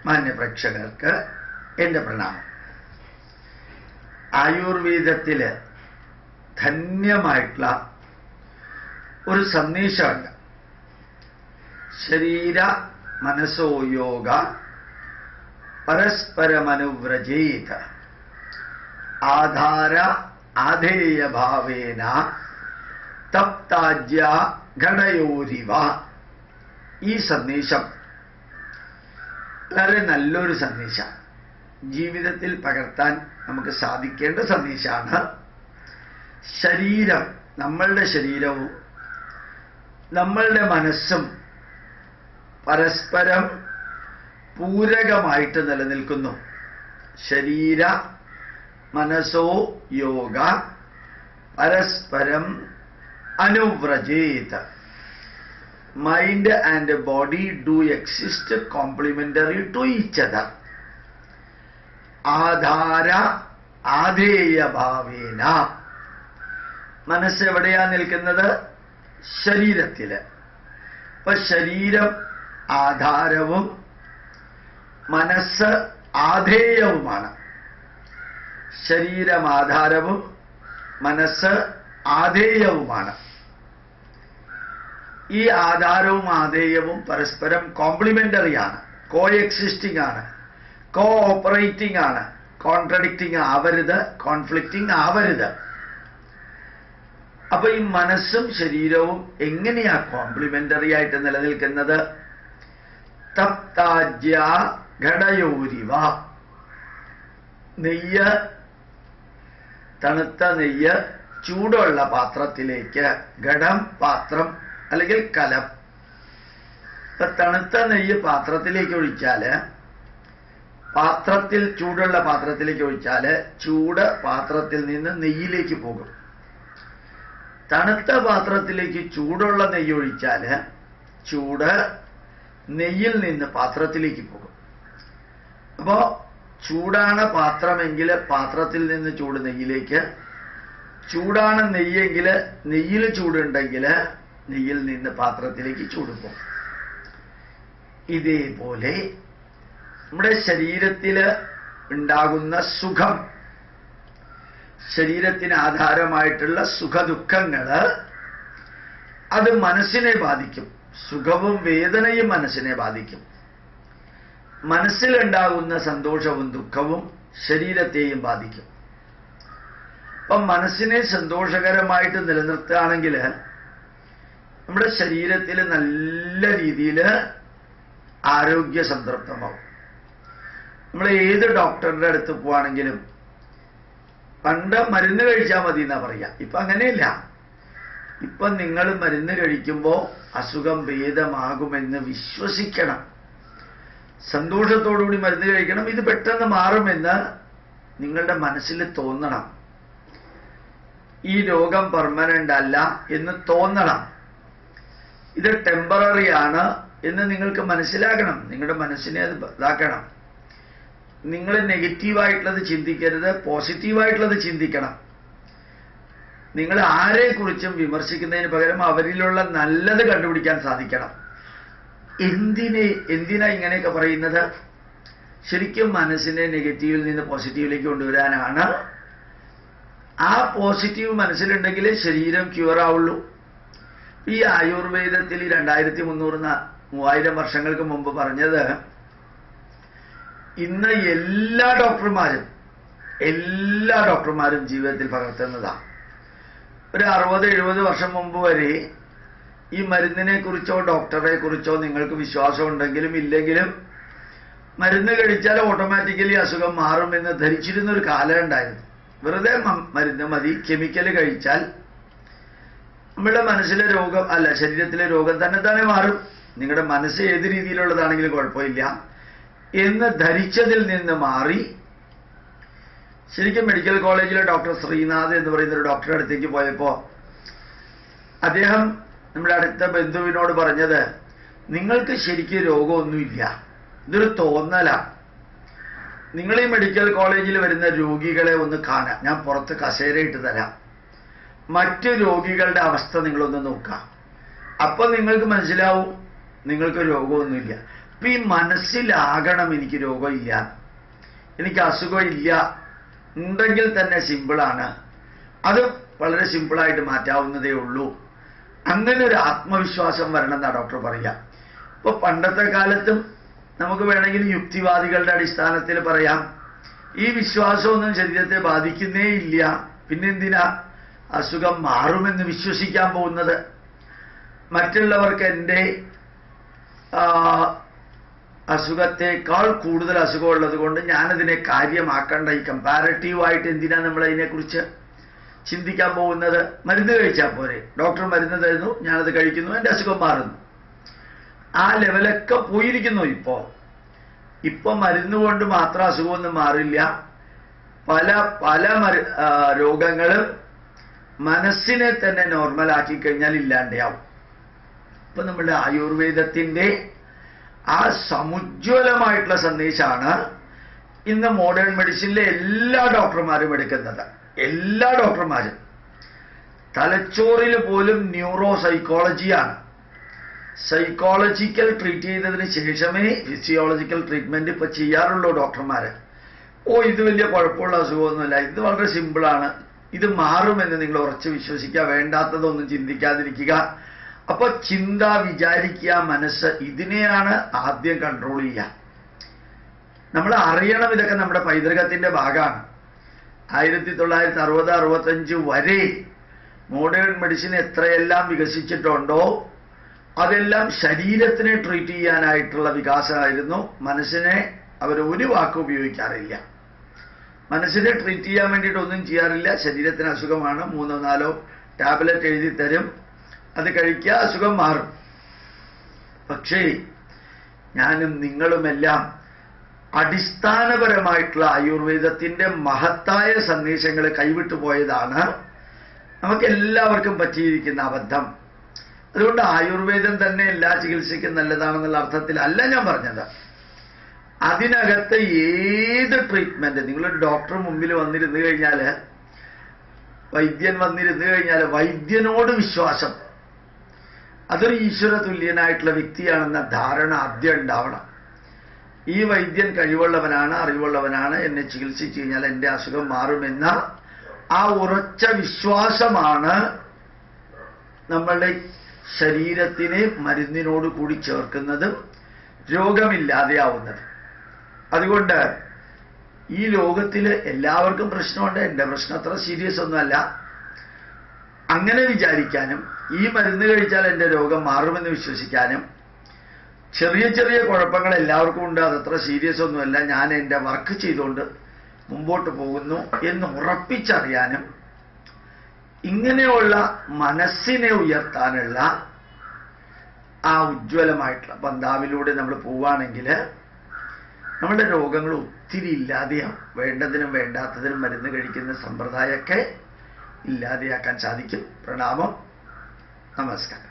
മാന്യപ്രേക്ഷകർക്ക് എൻ്റെ പ്രണാമം. ആയുർവേദത്തില് ധന്യമായിട്ടുള്ള ഒരു സന്ദേശമുണ്ട്. ശരീര മനസ്സോ യോഗ പരസ്പരമനുവ്രജേത ആധാര ആധേയഭാവേന തപ്താജ്യ ഘടയോരിവ. ഈ സന്ദേശം വളരെ നല്ലൊരു സന്ദേശമാണ്. ജീവിതത്തിൽ പകർത്താൻ നമുക്ക് സാധിക്കേണ്ട സന്ദേശമാണ്. ശരീരം, നമ്മളുടെ ശരീരവും നമ്മളുടെ മനസ്സും പരസ്പരം പൂരകമായിട്ട് നിലനിൽക്കുന്നു. ശരീര മനസ്സോ യോഗ പരസ്പരം അനുവ്രജേത. Mind and body do exist complementary to each other. ആധാര ആധേയ ഭാവേന. മനസ്സ് എവിടെയാ നിൽക്കുന്നത്? ശരീരത്തില്. അപ്പൊ ശരീരം ആധാരവും മനസ്സ് ആധേയവുമാണ്. ശരീരം ആധാരവും മനസ്സ് ആധേയവുമാണ്. ഈ ആധാരവും ആധേയവും പരസ്പരം കോംപ്ലിമെന്ററിയാണ്, കോ എക്സിസ്റ്റിംഗ് ആണ്, കോ ഓപ്പറേറ്റിംഗ് ആണ്. കോൺട്രഡിക്റ്റിംഗ് ആവരുത്, കോൺഫ്ലിക്റ്റിംഗ് ആവരുത്. അപ്പൊ ഈ മനസ്സും ശരീരവും എങ്ങനെയാ കോംപ്ലിമെന്ററി ആയിട്ട് നിലനിൽക്കുന്നത്? തപ്താജ്യ ഘടയോരിവ. നെയ്യ്, തണുത്ത നെയ്യ് ചൂടുള്ള പാത്രത്തിലേക്ക്, ഘടം പാത്രം അല്ലെങ്കിൽ കലം. ഇപ്പൊ തണുത്ത നെയ്യ് പാത്രത്തിലേക്ക് ഒഴിച്ചാല്, പാത്രത്തിൽ ചൂടുള്ള പാത്രത്തിലേക്ക് ഒഴിച്ചാല് ചൂട് പാത്രത്തിൽ നിന്ന് നെയ്യിലേക്ക് പോകും. തണുത്ത പാത്രത്തിലേക്ക് ചൂടുള്ള നെയ്യ് ഒഴിച്ചാല് ചൂട് നെയ്യിൽ നിന്ന് പാത്രത്തിലേക്ക് പോകും. അപ്പോ ചൂടാണ് പാത്രമെങ്കിൽ പാത്രത്തിൽ നിന്ന് ചൂട് നെയ്യിലേക്ക്, ചൂടാണ് നെയ്യെങ്കിൽ നെയ്യിൽ ചൂടുണ്ടെങ്കിൽ നെയ്യിൽ നിന്ന് പാത്രത്തിലേക്ക് ചൂട് പോകും. ഇതേപോലെ നമ്മുടെ ശരീരത്തില് ഉണ്ടാകുന്ന സുഖം, ശരീരത്തിന് ആധാരമായിട്ടുള്ള സുഖദുഃഖങ്ങള് അത് മനസ്സിനെ ബാധിക്കും. സുഖവും വേദനയും മനസ്സിനെ ബാധിക്കും. മനസ്സിലുണ്ടാകുന്ന സന്തോഷവും ദുഃഖവും ശരീരത്തെയും ബാധിക്കും. അപ്പം മനസ്സിനെ സന്തോഷകരമായിട്ട് നിലനിർത്തുകയാണെങ്കിൽ നമ്മുടെ ശരീരത്തിൽ നല്ല രീതിയിൽ ആരോഗ്യ സംതൃപ്തമാവും. നമ്മൾ ഏത് ഡോക്ടറുടെ അടുത്ത് പോവാണെങ്കിലും പണ്ട് മരുന്ന് കഴിച്ചാൽ മതി എന്നാ പറയാ. ഇപ്പൊ അങ്ങനെയില്ല. ഇപ്പൊ നിങ്ങൾ മരുന്ന് കഴിക്കുമ്പോൾ അസുഖം ഭേദമാകുമെന്ന് വിശ്വസിക്കണം. സന്തോഷത്തോടുകൂടി മരുന്ന് കഴിക്കണം. ഇത് പെട്ടെന്ന് മാറുമെന്ന് നിങ്ങളുടെ മനസ്സിൽ തോന്നണം. ഈ രോഗം പെർമനന്റ് അല്ല എന്ന് തോന്നണം. ഇത് ടെമ്പററി ആണ് എന്ന് നിങ്ങൾക്ക് മനസ്സിലാക്കണം. നിങ്ങളുടെ മനസ്സിനെ അത് ഇതാക്കണം. നിങ്ങൾ നെഗറ്റീവായിട്ടുള്ളത് ചിന്തിക്കരുത്, പോസിറ്റീവായിട്ടുള്ളത് ചിന്തിക്കണം. നിങ്ങൾ ആരെക്കുറിച്ചും വിമർശിക്കുന്നതിന് പകരം അവരിലുള്ള നല്ലത് കണ്ടുപിടിക്കാൻ സാധിക്കണം. എന്തിനാ ഇങ്ങനെയൊക്കെ പറയുന്നത്? ശരിക്കും മനസ്സിനെ നെഗറ്റീവിൽ നിന്ന് പോസിറ്റീവിലേക്ക് കൊണ്ടുവരാനാണ്. ആ പോസിറ്റീവ് മനസ്സിലുണ്ടെങ്കിൽ ശരീരം ക്യൂർ ആവുള്ളൂ. ഈ ആയുർവേദത്തിൽ 2300-3000 വർഷങ്ങൾക്ക് മുമ്പ് പറഞ്ഞത് ഇന്ന് എല്ലാ ഡോക്ടർമാരും ജീവിതത്തിൽ പകർത്തുന്നതാണ്. ഒരു 60-70 വർഷം മുമ്പ് വരെ ഈ മരുന്നിനെ കുറിച്ചോ ഡോക്ടറെ കുറിച്ചോ നിങ്ങൾക്ക് വിശ്വാസം ഉണ്ടെങ്കിലും ഇല്ലെങ്കിലും മരുന്ന് കഴിച്ചാൽ ഓട്ടോമാറ്റിക്കലി അസുഖം മാറുമെന്ന് ധരിച്ചിരുന്നൊരു കാലം ഉണ്ടായിരുന്നു. വെറുതെ മരുന്ന് മതി, കെമിക്കൽ കഴിച്ചാൽ നമ്മുടെ മനസ്സിലെ രോഗം അല്ല ശരീരത്തിലെ രോഗം തന്നെ മാറും, നിങ്ങളുടെ മനസ്സ് ഏത് രീതിയിലുള്ളതാണെങ്കിലും കുഴപ്പമില്ല എന്ന് ധരിച്ചതിൽ നിന്ന് മാറി ശരിക്കും മെഡിക്കൽ കോളേജിലെ ഡോക്ടർ ശ്രീനാഥ് എന്ന് പറയുന്ന ഒരു ഡോക്ടറുടെ അടുത്തേക്ക് പോയപ്പോൾ അദ്ദേഹം നമ്മുടെ അടുത്ത ബന്ധുവിനോട് പറഞ്ഞത്, നിങ്ങൾക്ക് ശരിക്കും രോഗമൊന്നുമില്ല, ഇതൊരു തോന്നലാണ്. നിങ്ങൾ ഈ മെഡിക്കൽ കോളേജിൽ വരുന്ന രോഗികളെ ഒന്ന് കാണാം, ഞാൻ പുറത്ത് കസേരയിട്ട് തരാം, മറ്റു രോഗികളുടെ അവസ്ഥ നിങ്ങളൊന്ന് നോക്കാം. അപ്പൊ നിങ്ങൾക്ക് മനസ്സിലാവും നിങ്ങൾക്ക് രോഗമൊന്നുമില്ല. ഇപ്പം ഈ മനസ്സിലാകണം എനിക്ക് രോഗമില്ല, എനിക്ക് അസുഖമില്ല, ഉണ്ടെങ്കിൽ തന്നെ സിമ്പിളാണ്, അത് വളരെ സിമ്പിളായിട്ട് മാറ്റാവുന്നതേ ഉള്ളൂ. അങ്ങനെ ഒരു ആത്മവിശ്വാസം വരണം എന്നാണ് ഡോക്ടർ പറയുക. ഇപ്പോൾ പണ്ടത്തെ കാലത്തും നമുക്ക് വേണമെങ്കിൽ യുക്തിവാദികളുടെ അടിസ്ഥാനത്തിൽ പറയാം, ഈ വിശ്വാസമൊന്നും ശരീരത്തെ ബാധിക്കുന്നേ ഇല്ല, പിന്നെന്തിനാ അസുഖം മാറുമെന്ന് വിശ്വസിക്കാൻ പോകുന്നത്? മറ്റുള്ളവർക്ക് എൻ്റെ അസുഖത്തെക്കാൾ കൂടുതൽ അസുഖമുള്ളത് കൊണ്ട് ഞാനതിനെ കാര്യമാക്കേണ്ട, ഈ കമ്പാരറ്റീവായിട്ട് എന്തിനാണ് നമ്മളതിനെക്കുറിച്ച് ചിന്തിക്കാൻ പോകുന്നത്? മരുന്ന് കഴിച്ചാൽ പോരെ, ഡോക്ടർ മരുന്ന് തരുന്നു, ഞാനത് കഴിക്കുന്നു, എൻ്റെ അസുഖം മാറുന്നു. ആ ലെവലൊക്കെ പോയിരിക്കുന്നു. ഇപ്പൊ മരുന്ന് കൊണ്ട് മാത്രം അസുഖമൊന്നും മാറില്ല. പല പല രോഗങ്ങളും മനസ്സിനെ തന്നെ നോർമലാക്കി കഴിഞ്ഞാൽ ഇല്ലാണ്ടാവും. ഇപ്പൊ നമ്മളുടെ ആയുർവേദത്തിന്റെ ആ സമുജ്വലമായിട്ടുള്ള സന്ദേശമാണ് ഇന്ന് മോഡേൺ മെഡിസിനിലെ എല്ലാ ഡോക്ടർമാരും എടുക്കുന്നത്. എല്ലാ ഡോക്ടർമാരും തലച്ചോറിൽ പോലും ന്യൂറോ സൈക്കോളജിയാണ്. സൈക്കോളജിക്കൽ ട്രീറ്റ് ചെയ്തതിന് ശേഷമേ ഫിസിയോളജിക്കൽ ട്രീറ്റ്മെന്റ് ഇപ്പൊ ചെയ്യാറുള്ളൂ ഡോക്ടർമാര്. ഇത് വലിയ കുഴപ്പമുള്ള അസുഖമൊന്നുമില്ല, ഇത് വളരെ സിമ്പിളാണ്, ഇത് മാറുമെന്ന് നിങ്ങൾ ഉറച്ച് വിശ്വസിക്കുക, വേണ്ടാത്തതൊന്നും ചിന്തിക്കാതിരിക്കുക. അപ്പൊ ചിന്ത, വിചാരിക്കുക, മനസ്സ്, ഇതിനെയാണ് ആദ്യം കൺട്രോൾ ചെയ്യുക. നമ്മൾ അറിയണം ഇതൊക്കെ നമ്മുടെ പൈതൃകത്തിന്റെ ഭാഗമാണ്. 1960-65 വരെ മോഡേൺ മെഡിസിൻ എത്രയെല്ലാം വികസിച്ചിട്ടുണ്ടോ അതെല്ലാം ശരീരത്തിനെ ട്രീറ്റ് ചെയ്യാനായിട്ടുള്ള വികാസമായിരുന്നു. മനസ്സിനെ അവർ ഒരു വാക്ക് ഉപയോഗിക്കാറില്ല. മനസ്സിനെ ട്രീറ്റ് ചെയ്യാൻ വേണ്ടിയിട്ട് ഒന്നും ചെയ്യാറില്ല. ശരീരത്തിന് അസുഖമാണ്, 3-4 ടാബ്ലറ്റ് എഴുതി തരും, അത് കഴിക്കുക, അസുഖം മാറും. പക്ഷേ ഞാനും നിങ്ങളുമെല്ലാം അടിസ്ഥാനപരമായിട്ടുള്ള ആയുർവേദത്തിന്റെ മഹത്തായ സന്ദേശങ്ങൾ കൈവിട്ടു പോയതാണ് നമുക്ക് എല്ലാവർക്കും പറ്റിയിരിക്കുന്ന അബദ്ധം. അതുകൊണ്ട് ആയുർവേദം തന്നെ എല്ലാ ചികിത്സയ്ക്കും നല്ലതാണെന്നുള്ള അർത്ഥത്തിലല്ല ഞാൻ പറഞ്ഞത്. അതിനകത്ത് ഏത് ട്രീറ്റ്മെന്റ്, നിങ്ങളൊരു ഡോക്ടർ മുമ്പിൽ വന്നിരുന്നു കഴിഞ്ഞാൽ, വൈദ്യൻ വന്നിരുന്നു കഴിഞ്ഞാൽ വൈദ്യനോട് വിശ്വാസം, അതൊരു ഈശ്വര തുല്യനായിട്ടുള്ള വ്യക്തിയാണെന്ന ധാരണ ആദ്യം ഉണ്ടാവണം. ഈ വൈദ്യൻ കഴിവുള്ളവനാണ്, അറിവുള്ളവനാണ്, എന്നെ ചികിത്സിച്ചു കഴിഞ്ഞാൽ എൻ്റെ അസുഖം മാറുമെന്ന ആ ഉറച്ച വിശ്വാസമാണ് നമ്മളുടെ ശരീരത്തിനെ മരുന്നിനോട് കൂടി ചേർക്കുന്നതും രോഗമില്ലാതെയാവുന്നത്. അതുകൊണ്ട് ഈ ലോകത്തിൽ എല്ലാവർക്കും പ്രശ്നമുണ്ട്, എൻ്റെ പ്രശ്നം അത്ര സീരിയസ് ഒന്നുമല്ല, അങ്ങനെ വിചാരിക്കാനും ഈ മരുന്ന് കഴിച്ചാൽ എൻ്റെ രോഗം മാറുമെന്ന് വിശ്വസിക്കാനും, ചെറിയ ചെറിയ കുഴപ്പങ്ങൾ എല്ലാവർക്കും ഉണ്ട്, അതത്ര സീരിയസ് ഒന്നുമല്ല, ഞാൻ എൻ്റെ വർക്ക് ചെയ്തുകൊണ്ട് മുമ്പോട്ട് പോകുന്നു എന്ന് ഉറപ്പിച്ചറിയാനും, ഇങ്ങനെയുള്ള മനസ്സിനെ ഉയർത്താനുള്ള ആ ഉജ്ജ്വലമായിട്ടുള്ള പന്താവിലൂടെ നമ്മൾ പോവുകയാണെങ്കിൽ നമ്മുടെ രോഗങ്ങൾ ഒത്തിരി ഇല്ലാതെയാവും. വേണ്ടതിനും വേണ്ടാത്തതിനും മരുന്ന് കഴിക്കുന്ന സമ്പ്രദായമൊക്കെ ഇല്ലാതെയാക്കാൻ സാധിക്കും. പ്രണാമം, നമസ്കാരം.